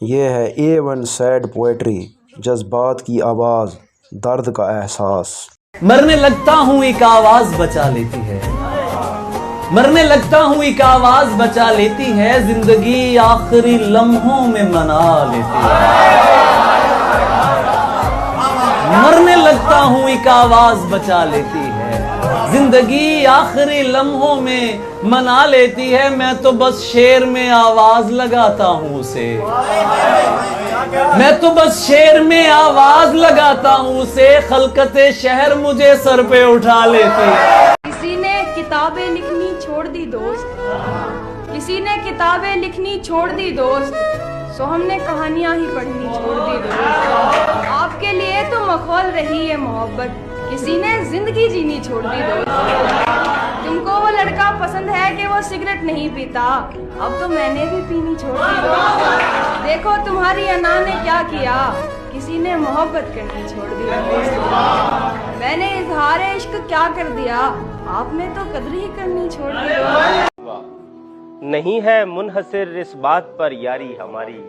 ये है A1 sad poetry, जज्बात की आवाज़, दर्द का एहसास। मरने लगता हूँ एक आवाज बचा लेती है, मरने लगता हूँ एक आवाज बचा लेती है, जिंदगी आखिरी लम्हों में मना लेती है। मरने लगता हूँ एक आवाज बचा लेती है, जिंदगी आखिरी लम्हों में मना लेती है। मैं तो बस शेर में आवाज लगाता हूँ उसे, मैं तो बस शेर में आवाज लगाता हूँ उसे, खलकते शहर मुझे सर पे उठा लेती है। किसी ने किताबें लिखनी छोड़ दी दोस्त, किसी ने किताबें लिखनी छोड़ दी दोस्त, सो हमने कहानियां ही पढ़नी छोड़ दी दोस्त। आपके लिए तो मखौल रही है मोहब्बत, किसी ने जिंदगी जीनी छोड़ दी दोस्त। तुमको वो लड़का पसंद है कि वो सिगरेट नहीं पीता, अब तो मैंने भी पीनी छोड़ दी दोस्त। देखो तुम्हारी अना ने क्या किया, किसी ने मोहब्बत करनी छोड़ दी दोस्त। मैंने इजहार इश्क क्या कर दिया, आपने तो कदर ही करनी छोड़ दी दोस्त। नहीं है मुनहसिर इस बात पर यारी हमारी,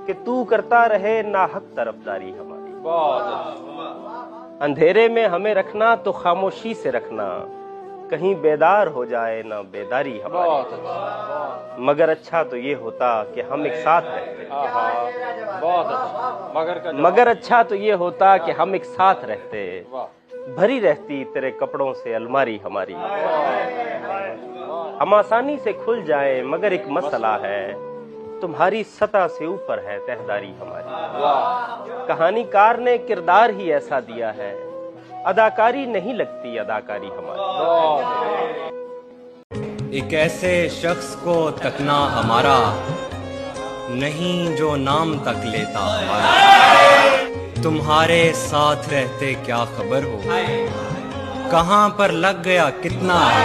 कि तू करता रहे नाहक तरफदारी हमारी। अंधेरे में हमें रखना तो खामोशी से रखना, कहीं बेदार हो जाए ना बेदारी हमारी। मगर अच्छा तो ये होता कि हम एक साथ रहते। बहुत अच्छा। मगर अच्छा तो ये होता कि हम एक साथ रहते, भरी रहती तेरे कपड़ों से अलमारी हमारी। हम आसानी से खुल जाए मगर एक मसला है, तुम्हारी सतह से ऊपर है तहदारी हमारी। कहानीकार ने किरदार ही ऐसा दिया है, अदाकारी नहीं लगती अदाकारी हमारी। एक ऐसे शख्स को तकना हमारा नहीं जो नाम तक लेता हमारा। तुम्हारे साथ रहते क्या खबर हो, कहाँ पर लग गया कितना है।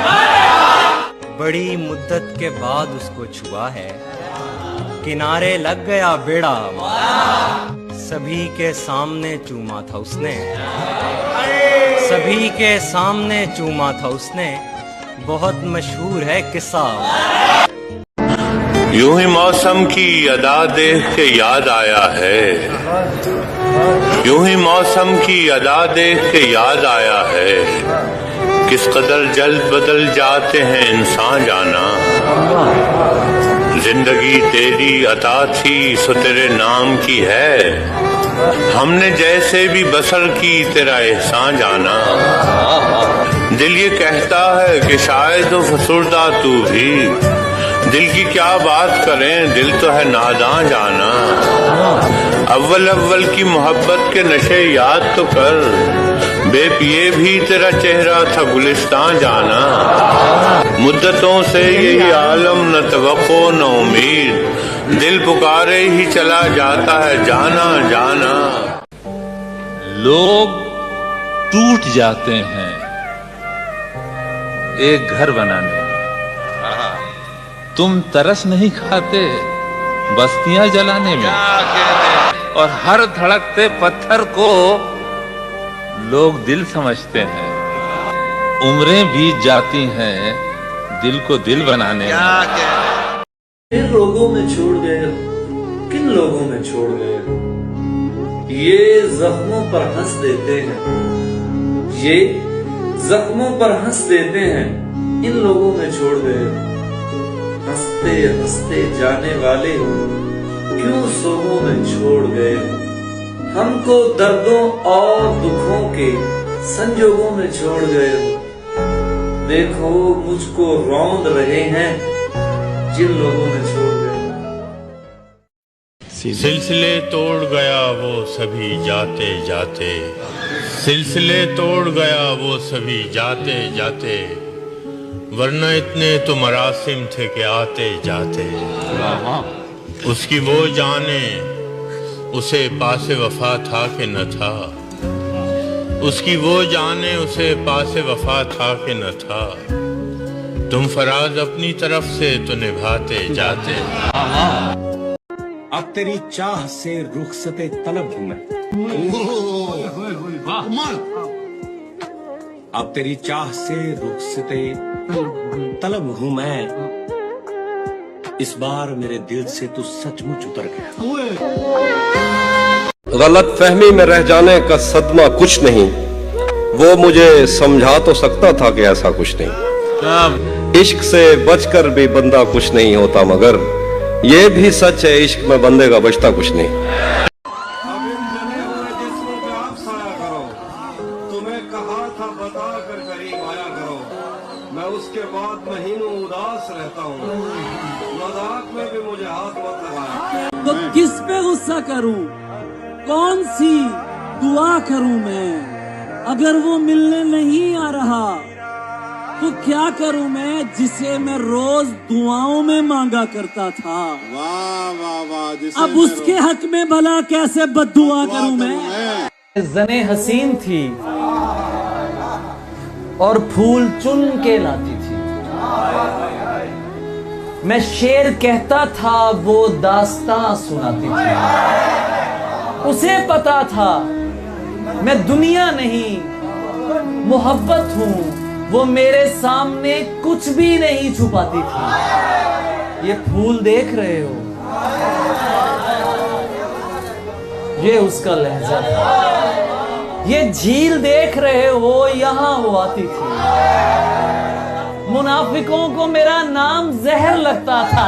बड़ी मुद्दत के बाद उसको छुआ है, किनारे लग गया बेड़ा हमारा। सभी के सामने चूमा था उसने, सभी के सामने चूमा था उसने, बहुत मशहूर है किस्सा। यूं ही मौसम की अदा देख के याद आया है, यूं ही मौसम की अदा देख के याद आया है, किस कदर जल्द बदल जाते हैं इंसान जाना। जिंदगी तेरी अता थी सो तेरे नाम की है, हमने जैसे भी बसर की तेरा एहसान जाना। दिल ये कहता है कि शायद तो फसुर्दा तू भी, दिल की क्या बात करें दिल तो है नादान जाना। अव्वल अव्वल की मोहब्बत के नशे याद तो कर, बेपिए भी तेरा चेहरा था गुलिस्तान जाना। मुद्दतों से यही आलम न तवक्को न उम्मीद, दिल पुकारे ही चला जाता है जाना जाना। लोग टूट जाते हैं एक घर बनाने में, तुम तरस नहीं खाते बस्तियां जलाने में। और हर धड़कते पत्थर को लोग दिल समझते हैं, उम्रें बीत जाती हैं दिल को दिल बनाने में। किन लोगों में छोड़ गए, किन लोगों में छोड़ गए, ये जख्मों पर हंस देते हैं, ये जख्मों पर हंस देते हैं, इन लोगों में छोड़ गए। हंसते हंसते जाने वाले क्यों सोगों में छोड़ गए। हमको दर्दों और दुखों के संजोगों में छोड़ गए। देखो मुझको रौंद रहे हैं जिन लोगों में छोड़ गए। सिलसिले तोड़ गया वो सभी जाते जाते, सिलसिले तोड़ गया वो सभी जाते जाते, वरना इतने तो मरासिम थे कि आते जाते। उसकी वो जाने उसे पासे वफा था कि न था, उसकी वो जाने उसे पासे वफा था कि न था। तुम फराज अपनी तरफ से तो निभाते जाते। अब तेरी चाह से रुखसते तलब हूं मैं, अब तेरी चाह से रुखसते तलब हूं मैं। इस बार मेरे दिल से तू सचमुच उतर गया। गलत फहमी में रह जाने का सदमा कुछ नहीं, वो मुझे समझा तो सकता था कि ऐसा कुछ नहीं। इश्क से बचकर भी बंदा कुछ नहीं होता, मगर ये भी सच है इश्क में बंदे का बचता कुछ नहीं। तुम्हें कहा था बता कर करीब आया करो, मैं उसके बाद महीनों उदास रहता हूँ, मजाक में भी मुझे हाथ मत लगाया। तो किस पे गुस्सा करूं, कौन सी दुआ करूं मैं? अगर वो मिलने नहीं आ रहा तो क्या करूं मैं, जिसे मैं रोज दुआओं में मांगा करता था। वाह वाह वाह। अब उसके हक में भला कैसे बद्दुआ करूं मैं? जने हसीन थी और फूल चुन के लाती थी, मैं शेर कहता था वो दास्तां सुनाती थी। उसे पता था मैं दुनिया नहीं मोहब्बत हूं, वो मेरे सामने कुछ भी नहीं छुपाती थी। ये फूल देख रहे हो, ये उसका लहजा था। ये झील देख रहे हो, यहां वो आती थी। मुनाफिकों को मेरा नाम जहर लगता था,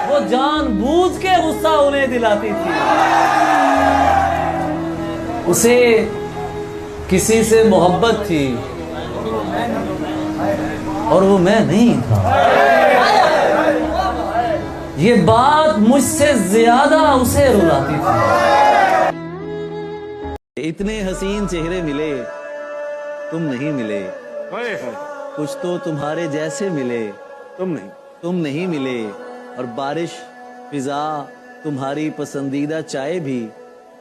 वो जानबूझ के गुस्सा उन्हें दिलाती थी। उसे किसी से मोहब्बत थी और वो मैं नहीं था। ये बात मुझसे ज्यादा उसे रुलाती थी। इतने हसीन चेहरे मिले, तुम नहीं मिले। कुछ तो तुम्हारे जैसे मिले, तुम नहीं मिले। और बारिश, फिजा, तुम्हारी पसंदीदा चाय भी,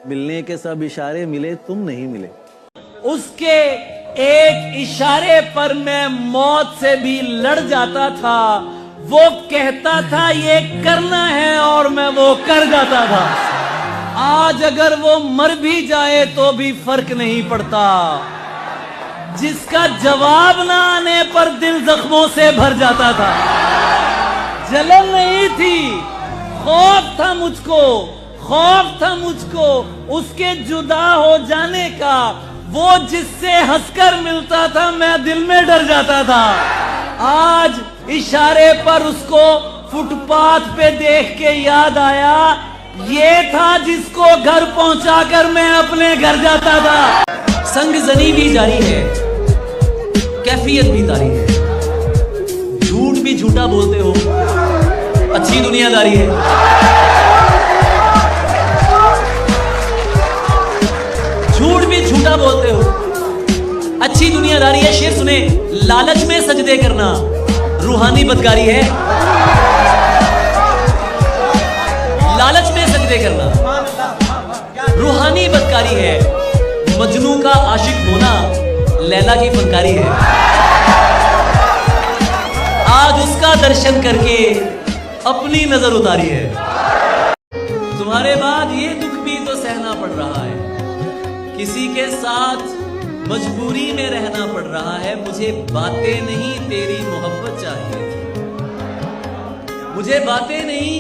मिलने के सब इशारे मिले, तुम नहीं मिले। उसके एक इशारे पर मैं मौत से भी लड़ जाता था। वो कहता था ये करना है और मैं वो कर जाता था। आज अगर वो मर भी जाए तो भी फर्क नहीं पड़ता। जिसका जवाब ना आने पर दिल जख्मों से भर जाता था। जलन नहीं थी, खौफ था मुझको, खौफ था मुझको उसके जुदा हो जाने का। वो जिससे हंसकर मिलता था मैं दिल में डर जाता था। आज इशारे पर उसको फुटपाथ पे देख के याद आया, ये था जिसको घर पहुंचाकर मैं अपने घर जाता था। संग जनी भी जारी है, कैफियत भी तारी है। झूठ भी झूठा बोलते हो, अच्छी दुनियादारी है। झूठ भी झूठा बोलते हो, अच्छी दुनियादारी है। शेर सुने, लालच में सजदे करना रूहानी बदकारी है। लालच में सजदे करना रूहानी बदकारी है। मजनू का आशिक होना लैला की फनकारी है। आज उसका दर्शन करके अपनी नजर उतारी है। तुम्हारे बाद ये दुख भी तो सहना पड़ रहा है, किसी के साथ मजबूरी में रहना पड़ रहा है। मुझे बातें नहीं तेरी मोहब्बत चाहिए थी, मुझे बातें नहीं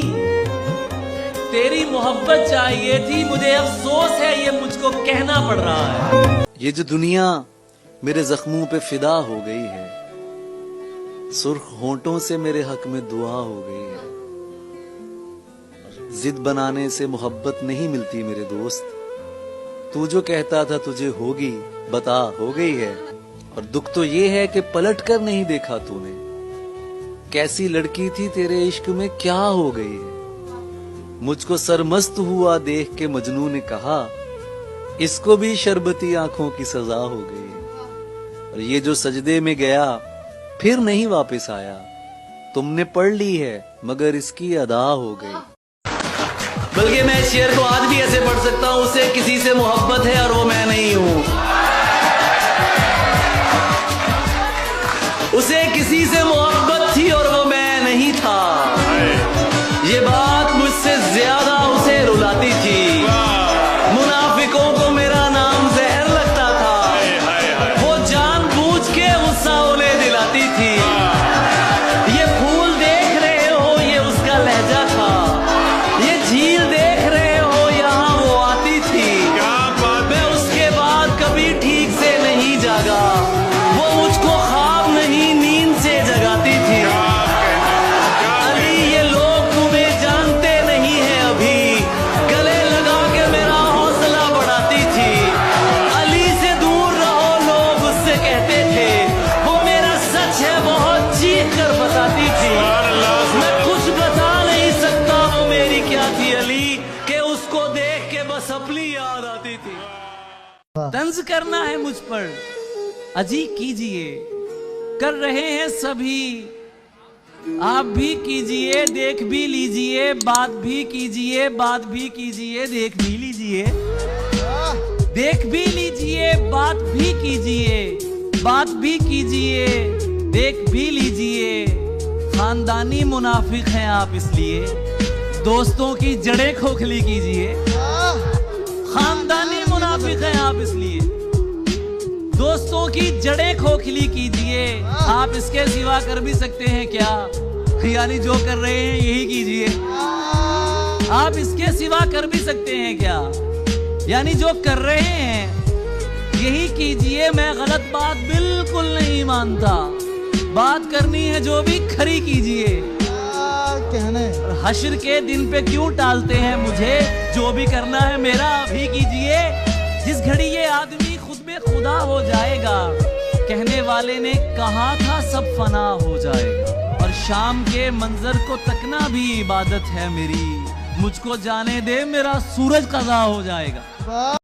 तेरी मोहब्बत चाहिए थी। मुझे अफसोस है ये मुझको कहना पड़ रहा है। ये जो दुनिया मेरे जख्मों पे फिदा हो गई है, सुर्ख होंठों से मेरे हक में दुआ हो गई है। जिद बनाने से मोहब्बत नहीं मिलती मेरे दोस्त। तू जो कहता था तुझे होगी, बता हो गई है। और दुख तो ये है कि पलट कर नहीं देखा तूने, कैसी लड़की थी तेरे इश्क में क्या हो गई है। मुझको सरमस्त हुआ देख के मजनू ने कहा, इसको भी शरबती आंखों की सजा हो गई है। और ये जो सजदे में गया फिर नहीं वापस आया, तुमने पढ़ ली है मगर इसकी अदा हो गई। बल्कि मैं इस शेर को आज भी ऐसे पढ़ सकता हूं, उसे किसी से मोहब्बत है और वो मैं नहीं हूं। उसे किसी से मोहब्बत थी और वो मैं नहीं था। ये बात मुझसे ज्यादा उसे रुलाती थी। मुनाफिकों को मेरा नाम जहर लगता था, वो जानबूझ के गुस्सा उन्हें दिलाती थी। ये फूल देख रहे हो, ये अपनी याद आती थी। तंज करना है मुझ पर, अजी कीजिए, कर रहे हैं सभी, आप भी कीजिए, देख भी लीजिए, बात भी कीजिए, बात भी कीजिए, देख भी लीजिए, देख भी लीजिए, बात भी कीजिए, बात भी कीजिए, देख भी लीजिए। खानदानी मुनाफिक हैं आप इसलिए दोस्तों की जड़ें खोखली कीजिए। खानदानी मुनाफिक हैं आप इसलिए दोस्तों की जड़ें खोखली कीजिए। आप इसके सिवा कर भी सकते हैं क्या? यानी जो कर रहे हैं यही कीजिए। आप इसके सिवा कर भी सकते हैं क्या? यानी जो कर रहे हैं यही कीजिए। मैं गलत बात बिल्कुल नहीं मानता, बात करनी है जो भी खरी कीजिए। कहने हश्र के दिन पे क्यों टालते हैं मुझे? जो भी करना है मेरा अभी कीजिए। जिस घड़ी ये आदमी खुद में खुदा हो जाएगा, कहने वाले ने कहा था सब फना हो जाएगा। और शाम के मंजर को तकना भी इबादत है मेरी, मुझको जाने दे मेरा सूरज कज़ा हो जाएगा।